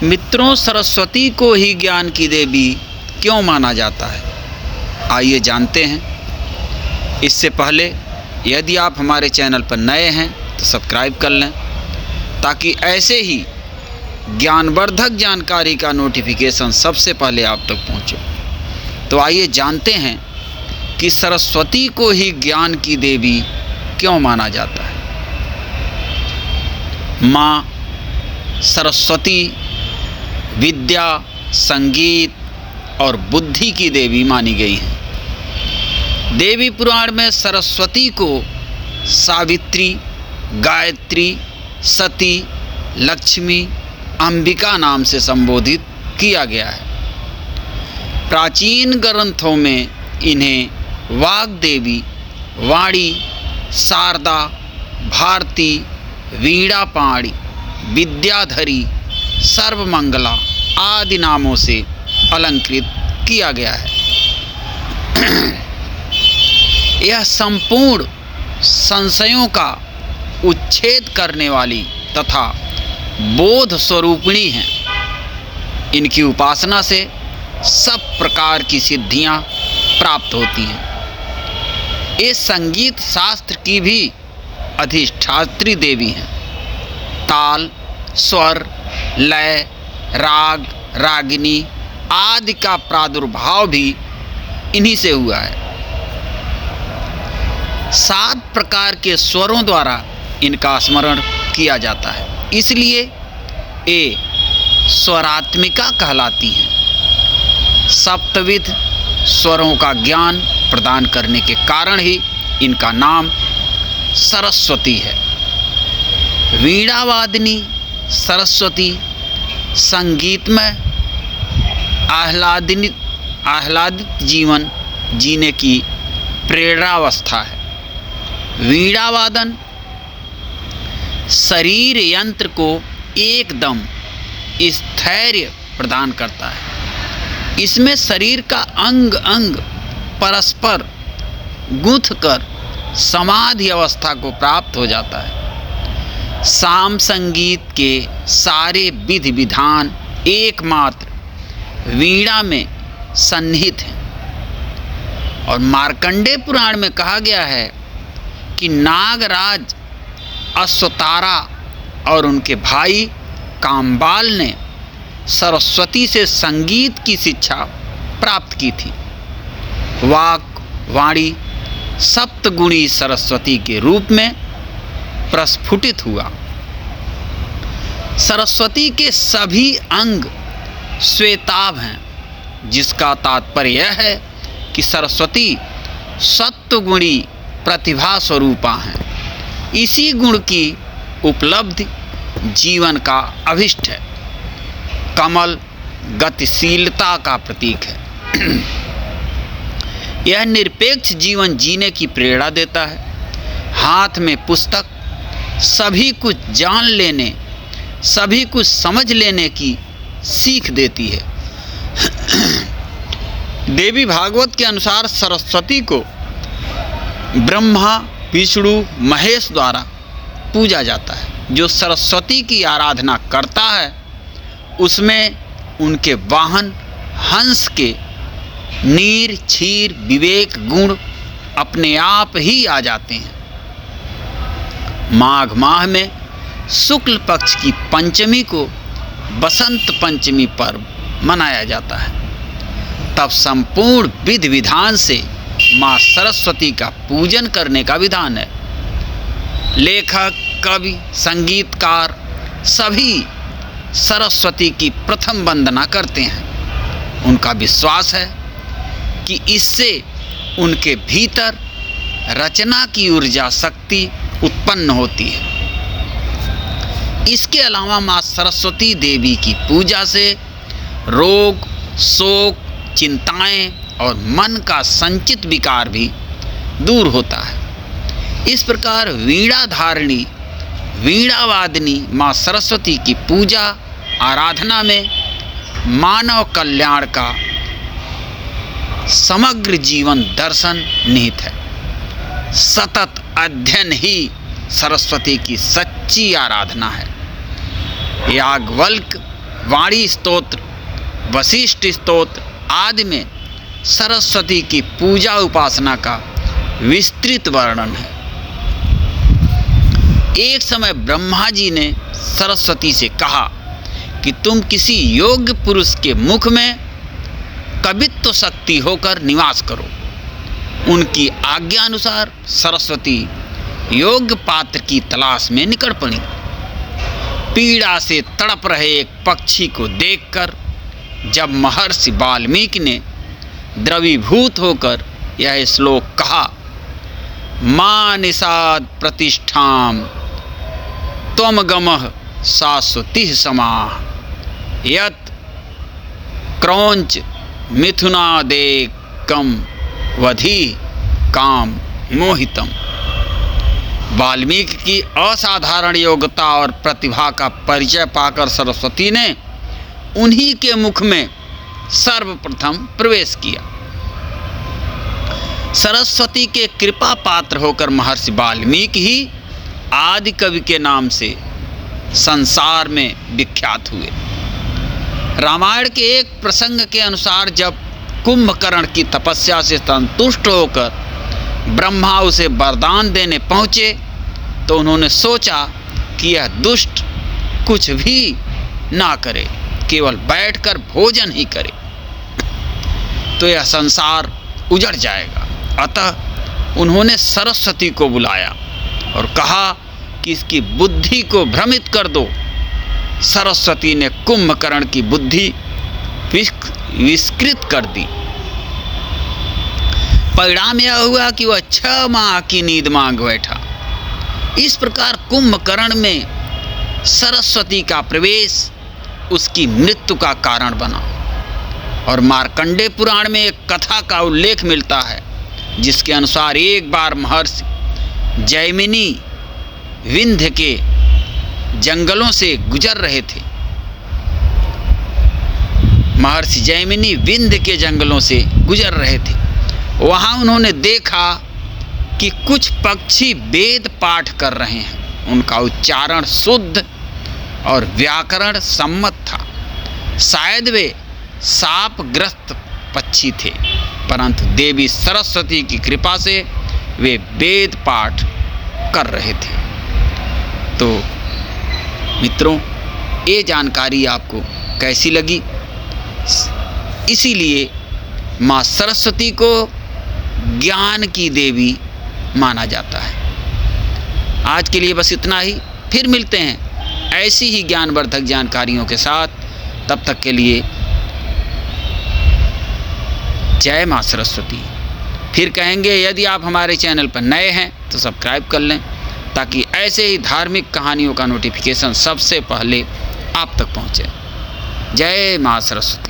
मित्रों, सरस्वती को ही ज्ञान की देवी क्यों माना जाता है, आइए जानते हैं। इससे पहले यदि आप हमारे चैनल पर नए हैं तो सब्सक्राइब कर लें, ताकि ऐसे ही ज्ञानवर्धक जानकारी का नोटिफिकेशन सबसे पहले आप तक पहुंचे। तो आइए जानते हैं कि सरस्वती को ही ज्ञान की देवी क्यों माना जाता है। माँ सरस्वती विद्या, संगीत और बुद्धि की देवी मानी गई है। देवी पुराण में सरस्वती को सावित्री, गायत्री, सती, लक्ष्मी, अंबिका नाम से संबोधित किया गया है। प्राचीन ग्रंथों में इन्हें वाग्देवी, वाणी, शारदा, भारती, वीणापाणी, विद्याधरी, सर्वमंगला आदि नामों से अलंकृत किया गया है। यह संपूर्ण संशयों का उच्छेद करने वाली तथा बोध स्वरूपिणी हैं। इनकी उपासना से सब प्रकार की सिद्धियां प्राप्त होती हैं। ये संगीत शास्त्र की भी अधिष्ठात्री देवी हैं। ताल, स्वर, लय, राग, रागिनी आदि का प्रादुर्भाव भी इन्हीं से हुआ है। 7 प्रकार के स्वरों द्वारा इनका स्मरण किया जाता है, इसलिए ये स्वरात्मिका कहलाती हैं। सप्तविध स्वरों का ज्ञान प्रदान करने के कारण ही इनका नाम सरस्वती है। वीणावादिनी सरस्वती संगीत में आह्लादित जीवन जीने की प्रेरणावस्था है। वीणावादन शरीर यंत्र को एकदम स्थैर्य प्रदान करता है। इसमें शरीर का अंग अंग परस्पर गूंथ कर समाधि अवस्था को प्राप्त हो जाता है। साम संगीत के सारे विधि विधान एकमात्र वीणा में सन्निहित हैं। और मार्कंडेय पुराण में कहा गया है कि नागराज अश्वतारा और उनके भाई कामबाल ने सरस्वती से संगीत की शिक्षा प्राप्त की थी। वाक, वाणी सप्तगुणी सरस्वती के रूप में प्रस्फुटित हुआ। सरस्वती के सभी अंग श्वेताभ हैं, जिसका तात्पर्य यह है कि सरस्वती सत्वगुणी प्रतिभा स्वरूपा हैं। इसी गुण की उपलब्धि जीवन का अभिष्ट है। कमल गतिशीलता का प्रतीक है। यह निरपेक्ष जीवन जीने की प्रेरणा देता है। हाथ में पुस्तक सभी कुछ जान लेने, सभी कुछ समझ लेने की सीख देती है। देवी भागवत के अनुसार सरस्वती को ब्रह्मा, विष्णु, महेश द्वारा पूजा जाता है। जो सरस्वती की आराधना करता है उसमें उनके वाहन हंस के नीर, क्षीर, विवेक गुण अपने आप ही आ जाते हैं। माघ माह में शुक्ल पक्ष की पंचमी को बसंत पंचमी पर्व मनाया जाता है। तब संपूर्ण विधि विधान से माँ सरस्वती का पूजन करने का विधान है। लेखक, कवि, संगीतकार सभी सरस्वती की प्रथम वंदना करते हैं। उनका विश्वास है कि इससे उनके भीतर रचना की ऊर्जा शक्ति उत्पन्न होती है। इसके अलावा माँ सरस्वती देवी की पूजा से रोग, शोक, चिंताएं और मन का संचित विकार भी दूर होता है। इस प्रकार वीणा धारिणी, वीणावादिनी माँ सरस्वती की पूजा आराधना में मानव कल्याण का समग्र जीवन दर्शन निहित है। सतत अध्ययन ही सरस्वती की सच्ची आराधना है। याज्ञवल्क्य वाणी स्तोत्र, वशिष्ठ स्तोत्र आदि में सरस्वती की पूजा उपासना का विस्तृत वर्णन है। एक समय ब्रह्मा जी ने सरस्वती से कहा कि तुम किसी योग्य पुरुष के मुख में कवित्व शक्ति होकर निवास करो। उनकी आज्ञा अनुसार सरस्वती योग्य पात्र की तलाश में निकल पड़ी। पीड़ा से तड़प रहे एक पक्षी को देखकर जब महर्षि वाल्मीकि ने द्रवीभूत होकर यह श्लोक कहा, मां निषाद प्रतिष्ठाम त्वम गमः शाश्वती समाः यत् क्रौंच मिथुनादेकम वधि काम मोहितम। वाल्मीकि की असाधारण योग्यता और प्रतिभा का परिचय पाकर सरस्वती ने उन्हीं के मुख में सर्वप्रथम प्रवेश किया। सरस्वती के कृपा पात्र होकर महर्षि वाल्मीकि ही आदि कवि के नाम से संसार में विख्यात हुए। रामायण के एक प्रसंग के अनुसार जब कुंभकर्ण की तपस्या से संतुष्ट होकर ब्रह्मा उसे वरदान देने पहुँचे तो उन्होंने सोचा कि यह दुष्ट कुछ भी ना करे, केवल बैठकर भोजन ही करे तो यह संसार उजड़ जाएगा। अतः उन्होंने सरस्वती को बुलाया और कहा कि इसकी बुद्धि को भ्रमित कर दो। सरस्वती ने कुंभकर्ण की बुद्धि विस्कृत कर दी। परिणाम यह हुआ कि वह 6 माह की नींद मांग बैठा। इस प्रकार कुंभकर्ण में सरस्वती का प्रवेश उसकी मृत्यु का कारण बना। और मार्कंडेय पुराण में एक कथा का उल्लेख मिलता है जिसके अनुसार एक बार महर्षि जैमिनी विंध्य के जंगलों से गुजर रहे थे। महर्षि जैमिनी विंध्य के जंगलों से गुजर रहे थे। वहाँ उन्होंने देखा कि कुछ पक्षी वेद पाठ कर रहे हैं। उनका उच्चारण शुद्ध और व्याकरण सम्मत था। शायद वे शापग्रस्त पक्षी थे, परंतु देवी सरस्वती की कृपा से वे वेद पाठ कर रहे थे। तो मित्रों, ये जानकारी आपको कैसी लगी? इसीलिए माँ सरस्वती को ज्ञान की देवी माना जाता है। आज के लिए बस इतना ही। फिर मिलते हैं ऐसी ही ज्ञानवर्धक जानकारियों के साथ। तब तक के लिए जय माँ सरस्वती। फिर कहेंगे यदि आप हमारे चैनल पर नए हैं तो सब्सक्राइब कर लें ताकि ऐसे ही धार्मिक कहानियों का नोटिफिकेशन सबसे पहले आप तक पहुँचे। जय माँ सरस्वती।